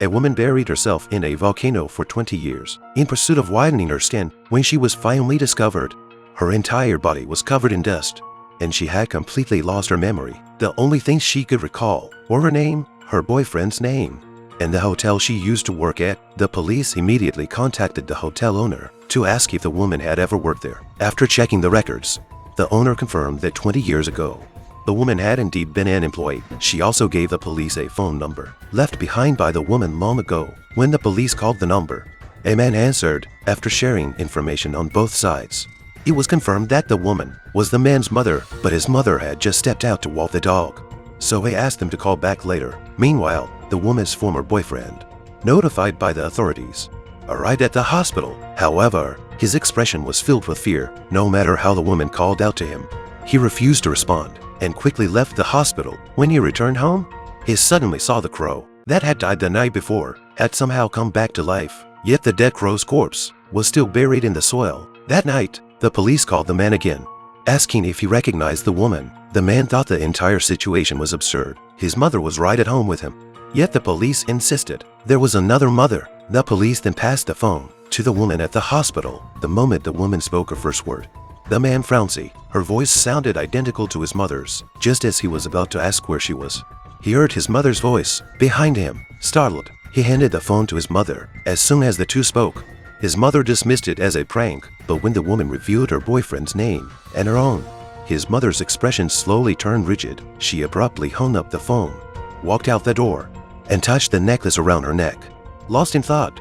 A woman buried herself in a volcano for 20 years in pursuit of whitening her skin. When she was finally discovered, her entire body was covered in dust, and she had completely lost her memory. The only things she could recall were her name, her boyfriend's name, and the hotel she used to work at. The police immediately contacted the hotel owner to ask if the woman had ever worked there. After checking the records, the owner confirmed that 20 years ago, the woman had indeed been an employee. She also gave the police a phone number left behind by the woman long ago. When the police called the number, a man answered. After sharing information on both sides, it was confirmed that the woman was the man's mother, but his mother had just stepped out to walk the dog, so he asked him to call back later. Meanwhile, the woman's former boyfriend, notified by the authorities, arrived at the hospital. However, his expression was filled with fear. No matter how the woman called out to him, he refused to respond and quickly left the hospital. When he returned home, he suddenly saw the crow that had died the night before had somehow come back to life. Yet the dead crow's corpse was still buried in the soil. That night, the police called the man again, asking if he recognized the woman. The man thought the entire situation was absurd. His mother was right at home with him. Yet the police insisted there was another mother. The police then passed the phone to the woman at the hospital. The moment the woman spoke her first word, the man frowned. Her voice sounded identical to his mother's. Just as he was about to ask where she was, he heard his mother's voice behind him. Startled, he handed the phone to his mother. As soon as the two spoke, his mother dismissed it as a prank. But when the woman revealed her boyfriend's name and her own, his mother's expression slowly turned rigid. She abruptly hung up the phone, walked out the door, and touched the necklace around her neck. Lost in thought,